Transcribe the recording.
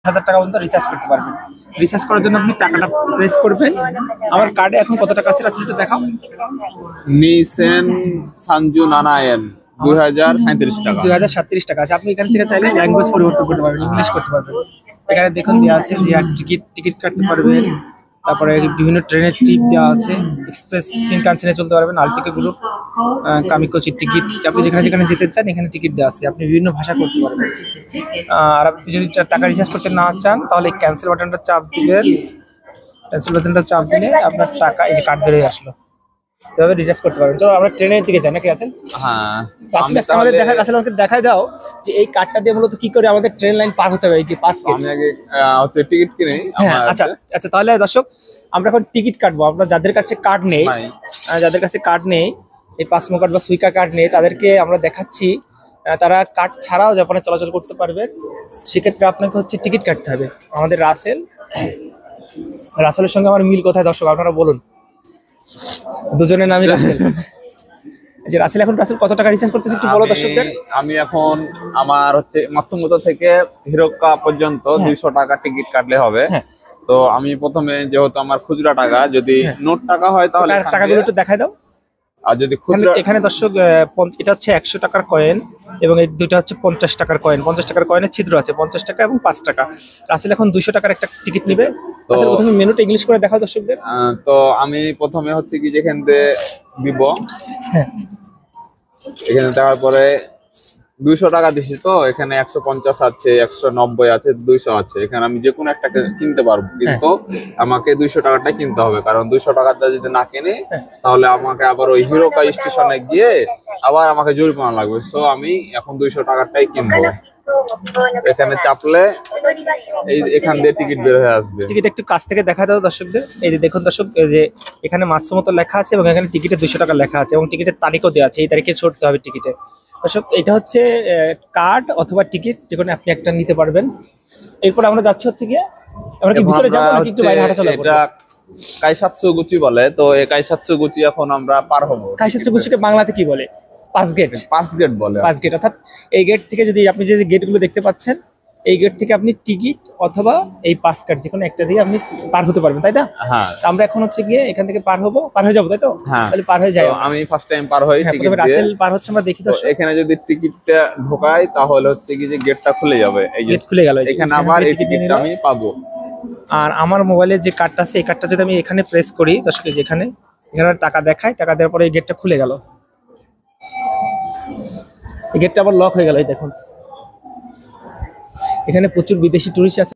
1000 টাকা পর্যন্ত রিচার্জ করতে পারবেন। রিচার্জ করার জন্য আপনি টাকাটা প্রেস করবেন। আমার কার্ডে এখন কত টাকা আছে রাসেল একটু দেখাও। নিসেন সানজু নানায়েন 2037 টাকা। 2037 টাকা আছে। আপনি এখান থেকে চাইলে ল্যাঙ্গুয়েজ পরিবর্তন করতে পারবেন, ইংলিশ করতে পারবেন। এখানে দেখুন দেওয়া আছে যে আর টিকিট কাটতে পারবেন। তারপরে বিভিন্ন ট্রেনের টিপ দেওয়া আছে, এক্সপ্রেস শিনকানসেনে চলতে পারবেন, আলপিকে গ্রুপ, কামিকোচি টিকিট। আপনি যেখানে যেখানে যেতে চান এখানে টিকিট দেওয়া আছে, আপনি বিভিন্ন ভাষা করতে পারবেন। আর আপনি যদি টাকা রিচার্জ করতে না চান তাহলে ক্যান্সেল বাটনটা চাপ দিবেন। ক্যান্সেল বাটনটা চাপ দিলে আপনার টাকা এই যে কার্ড বেরিয়ে আসলো, এভাবে রিচার্জ করতে পারবেন। চলো আমরা ট্রেনের দিকে যাই নাকি আছেন? হ্যাঁ, আমাদের দেখায় দাও যে এই কার্ডটা দিয়ে মূলত কি করে আমাদের ট্রেন লাইন পার হতে হবে, কি পাস আমি আগে টিকিট কিনে। হ্যাঁ, আচ্ছা আচ্ছা, তাহলে দর্শক আমরা এখন টিকিট কাটবো। আপনারা যাদের কাছে কার্ড নেই, এই পাসমো কার্ড বা সুইকা কার্ড নেই, তাদেরকে আমরা দেখাচ্ছি তারা কার্ড ছাড়াও জাপানে চলাচল করতে পারবে। সেক্ষেত্রে আপনাকে হচ্ছে টিকিট কাটতে হবে। আমাদের রাসেলের সঙ্গে আমার মিল কোথায় দর্শক আপনারা বলুন? দুজনের নামই রাসেল। যে রাসেল কত টাকা রিচার্জ করতেছে একটু বলো দর্শকদের। আমি এখন আমার হচ্ছে মাতসুমোতো থেকে হিরোকা পর্যন্ত 200 টাকা টিকিট কাটলে হবে। তো আমি প্রথমে যেহেতু আমার খুচরা টাকা, যদি নোট টাকা হয় তাহলে টাকাগুলো একটু দেখাই দাও। আর যদি খুচরা, এখানে দর্শক এটা হচ্ছে 100 টাকার কয়েন এবং এই দুটো হচ্ছে 50 টাকার কয়েন। 50 টাকার কয়েনের ছিদ্র আছে, 50 টাকা এবং 5 টাকা। রাসেল এখন 200 টাকার একটা টিকিট নিবে। প্রথমে মেনুটা ইংলিশ করে দেখাও দর্শকদের। তো আমি প্রথমে হচ্ছে কি যেখান দিয়ে দিব, এখানে দেওয়ার পরে 200 টাকা দিছি। তো এখানে 150 আছে, 190 আছে, 200 আছে। এখানে আমি যে কোনো একটা কিনতে পারবো, কিন্তু আমাকে 200 টাকাটাই কিনতে হবে। কারণ 200 টাকাটা যদি না কিনি তাহলে আমাকে আবার ওই হিরোকা স্টেশনে গিয়ে আবার আমাকে জরিমানা লাগবে। সো আমি এখন 200 টাকাটাই কিনবো। এখানে চাপলে এখান দিয়ে টিকিট বের হয়ে আসবে। টিকিট একটু কাছ থেকে দেখা দাও দর্শকদের। এই যে দেখুন দর্শক, এই যে এখানে মাতসুমোতো লেখা আছে এবং এখানে টিকিটে 200 টাকা লেখা আছে এবং টিকিটের তারিখও দেওয়া আছে। এই তারিখে চড়তে হবে টিকিটে। দর্শক এটা হচ্ছে কার্ড অথবা টিকিট, যেখানে আপনি একটা নিতে পারবেন। এরপর আমরা যাচ্ছি হচ্ছে গিয়ে, আমরা কি ভিতরে যাবো নাকি একটু বাইরে হাঁটাচলা করব? এটা কাইসাতসুগুচি বলে। তো এই কাইসাতসুগুচি এখন আমরা পার হবো। কাইসাতসুগুচিকে বাংলাতে কি বলে? পাস গেট বলে। পাস গেট, অর্থাৎ এই গেট থেকে যদি আপনি যে গেটগুলো দেখতে পাচ্ছেন, এই গেট থেকে আপনি টিকিট অথবা এই পাস কার্ড যে কোনো একটা দিয়ে আপনি পার হতে পারবেন, তাই না? হ্যাঁ, আমরা এখন হচ্ছে গিয়ে এখান থেকে পার হয়ে যাবো, তাই তো? তাহলে পার হয়ে যাই। আমি ফার্স্ট টাইম পার হই টিকিট দিয়ে। রাসেল পার হচ্ছে, আমরা দেখি তো। এখানে যদি টিকিটটা ঢোকাই তাহলে হচ্ছে কি যে গেটটা খুলে যাবে। এই যে গেট খুলে গেল, এখানে আবার এই টিকিটটা আমি পাবো। আর আমার মোবাইলে যে কার্ডটা আছে, এই কার্ডটা যদি আমি এখানে প্রেস করি দর্শক, এখানে টাকা দেখায়, টাকা দেওয়ার পরে এই গেটটা খুলে গেল। এই গেটটা আবার লক হয়ে গেল। এই দেখুন, এখানে প্রচুর বিদেশি টুরিস্ট আছে।